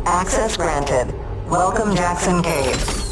Access granted. Welcome Jackson Cave.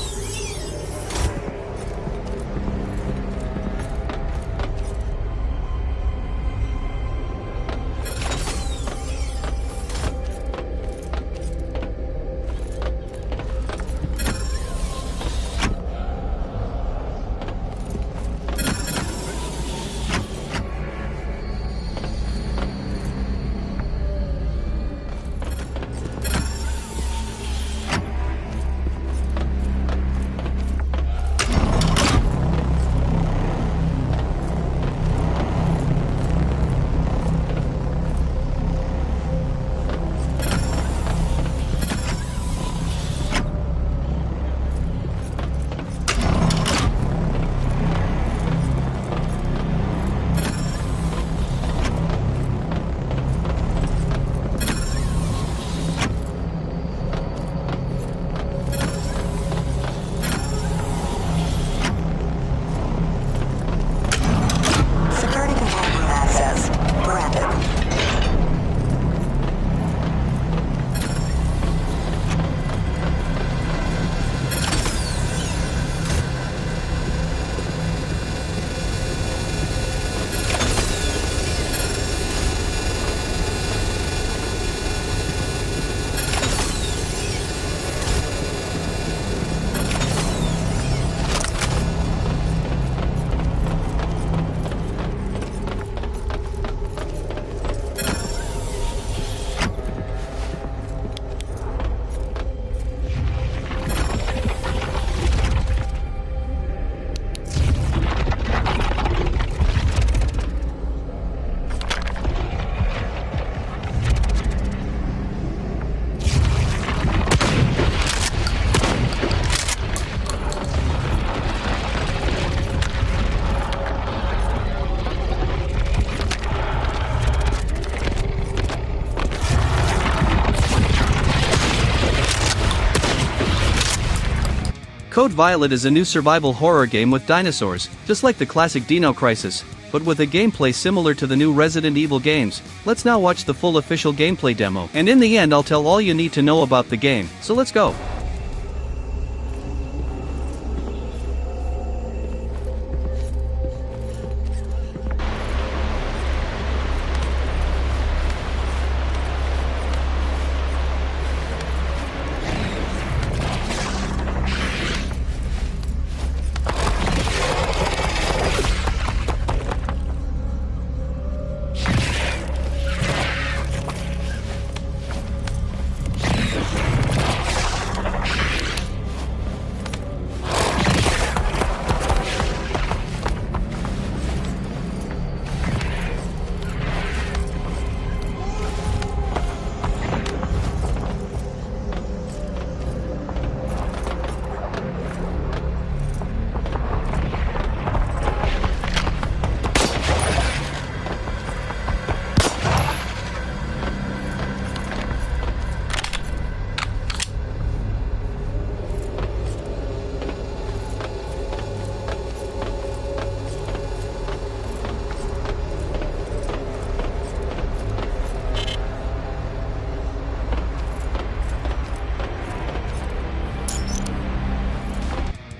Code Violet is a new survival horror game with dinosaurs, just like the classic Dino Crisis, but with a gameplay similar to the new Resident Evil games. Let's now watch the full official gameplay demo, and in the end I'll tell all you need to know about the game, so let's go.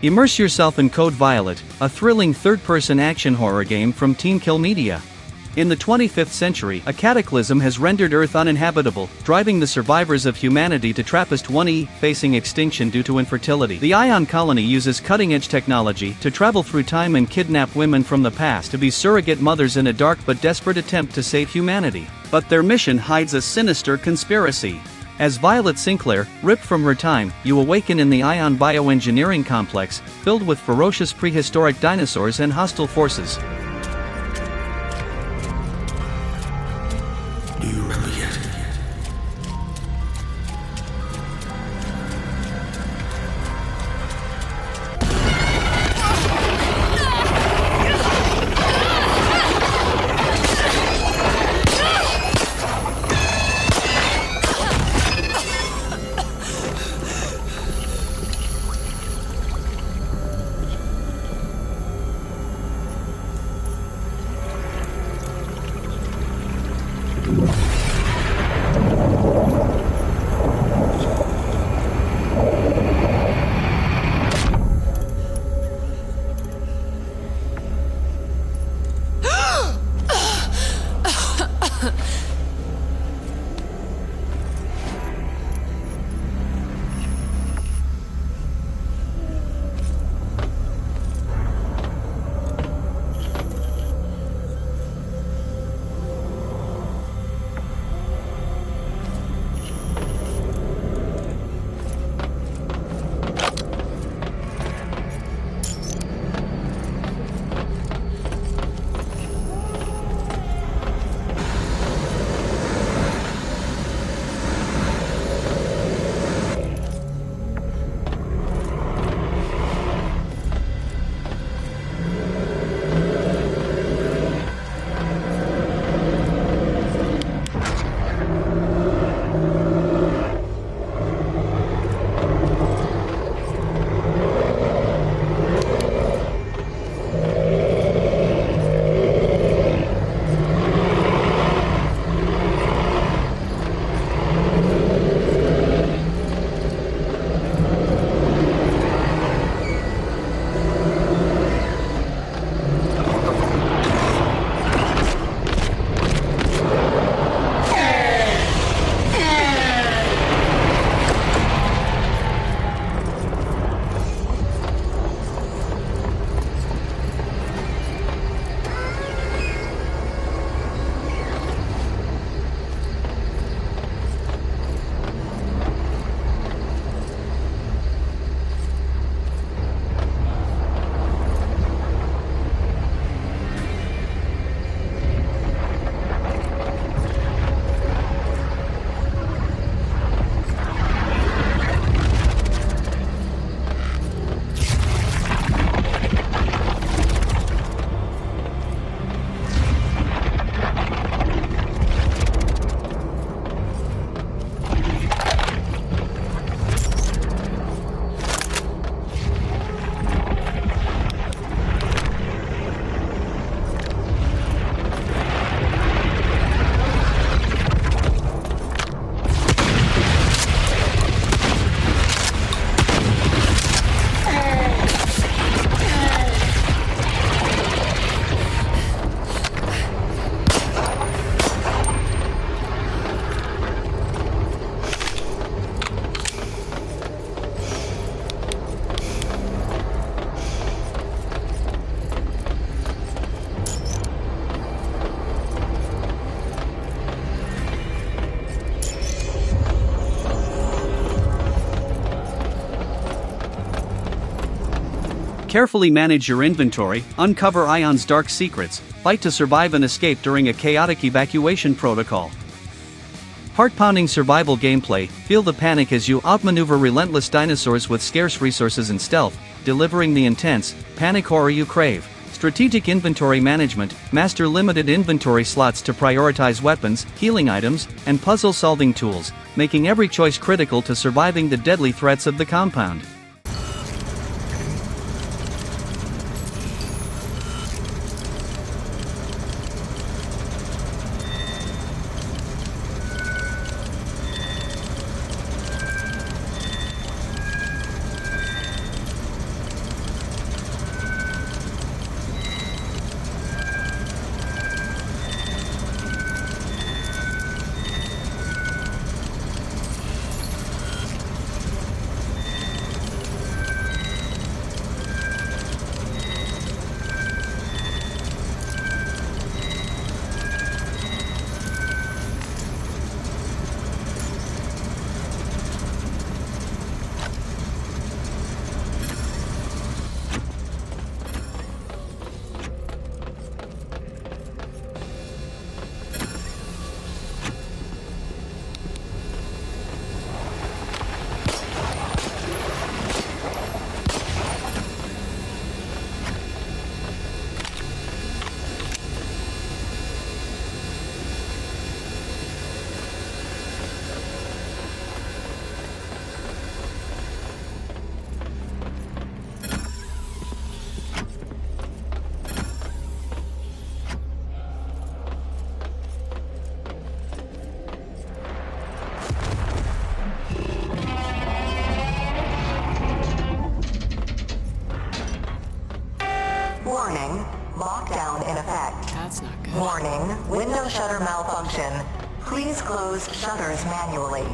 Immerse yourself in Code Violet, a thrilling third-person action horror game from TeamKill Media. In the 25th century, a cataclysm has rendered Earth uninhabitable, driving the survivors of humanity to TRAPPIST-1E, facing extinction due to infertility. The Ion Colony uses cutting-edge technology to travel through time and kidnap women from the past to be surrogate mothers in a dark but desperate attempt to save humanity. But their mission hides a sinister conspiracy. As Violet Sinclair, ripped from her time, you awaken in the Ion bioengineering complex, filled with ferocious prehistoric dinosaurs and hostile forces. Do you remember yet? Carefully manage your inventory, uncover Ion's dark secrets, fight to survive and escape during a chaotic evacuation protocol. Heart-pounding survival gameplay, feel the panic as you outmaneuver relentless dinosaurs with scarce resources and stealth, delivering the intense, panic horror you crave. Strategic inventory management, master limited inventory slots to prioritize weapons, healing items, and puzzle-solving tools, making every choice critical to surviving the deadly threats of the compound. Warning, lockdown in effect. That's not good. Warning, window shutter malfunction. Please close shutters manually.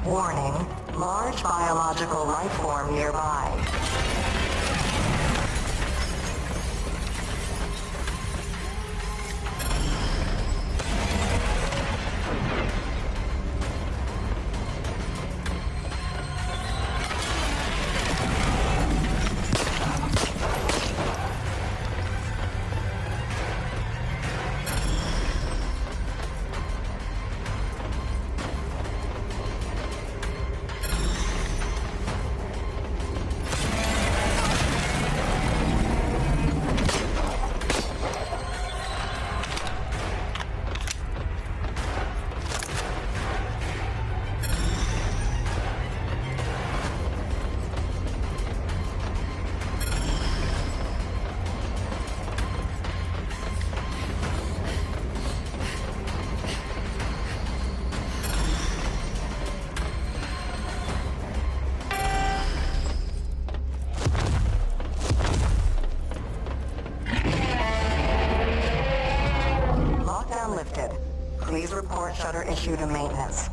Warning, large biological life form nearby. Lifted. Please report shutter issue to maintenance.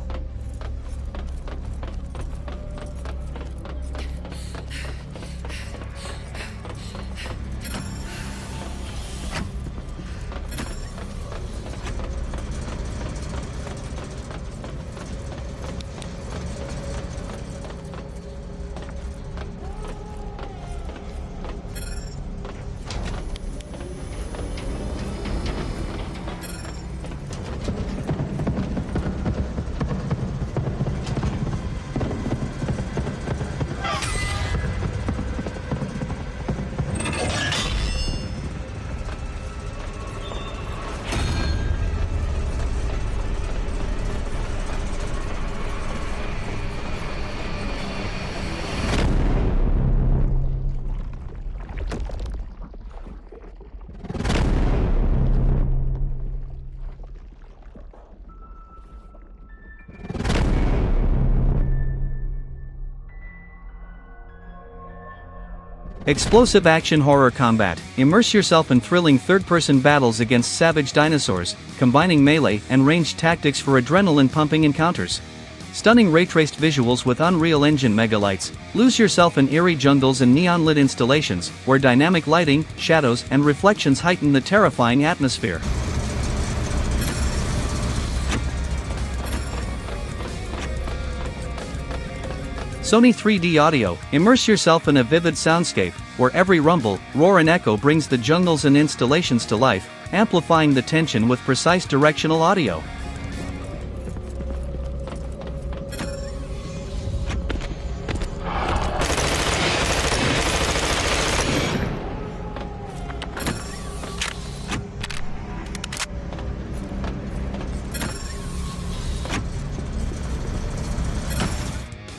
Explosive action horror combat. Immerse yourself in thrilling third-person battles against savage dinosaurs, combining melee and ranged tactics for adrenaline-pumping encounters. Stunning ray-traced visuals with Unreal Engine megalights. Lose yourself in eerie jungles and neon-lit installations, where dynamic lighting, shadows, and reflections heighten the terrifying atmosphere. Sony 3D Audio. Immerse yourself in a vivid soundscape, where every rumble, roar and echo brings the jungles and installations to life, amplifying the tension with precise directional audio.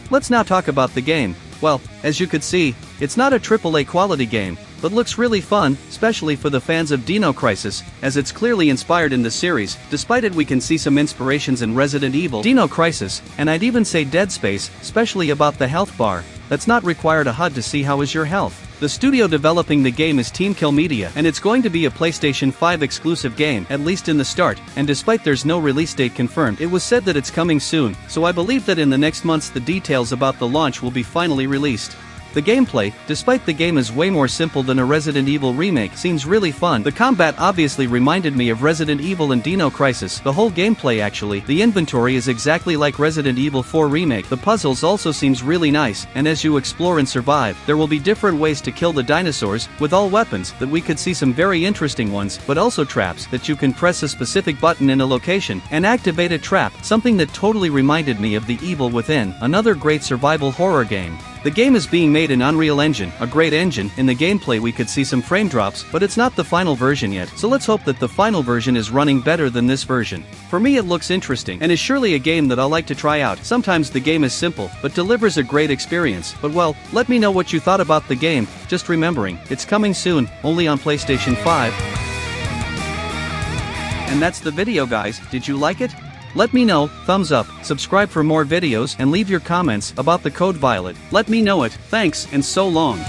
Let's now talk about the game. Well, as you could see, it's not a AAA quality game, but looks really fun, especially for the fans of Dino Crisis, as it's clearly inspired in the series. Despite it, we can see some inspirations in Resident Evil, Dino Crisis, and I'd even say Dead Space, especially about the health bar. That's not required a HUD to see how is your health. The studio developing the game is TeamKill Media, and it's going to be a PlayStation 5 exclusive game, at least in the start, and despite there's no release date confirmed, it was said that it's coming soon, so I believe that in the next months the details about the launch will be finally released. The gameplay, despite the game is way more simple than a Resident Evil remake, seems really fun. The combat obviously reminded me of Resident Evil and Dino Crisis. The whole gameplay actually. The inventory is exactly like Resident Evil 4 remake. The puzzles also seems really nice, and as you explore and survive, there will be different ways to kill the dinosaurs, with all weapons, that we could see some very interesting ones, but also traps, that you can press a specific button in a location, and activate a trap, something that totally reminded me of The Evil Within, another great survival horror game. The game is being made in Unreal Engine, a great engine. In the gameplay we could see some frame drops, but it's not the final version yet, so let's hope that the final version is running better than this version. For me it looks interesting, and is surely a game that I'll like to try out. Sometimes the game is simple, but delivers a great experience. But well, let me know what you thought about the game, just remembering, it's coming soon, only on PlayStation 5. And that's the video guys, did you like it? Let me know, thumbs up, subscribe for more videos and leave your comments about the Code Violet. Let me know it, thanks and so long.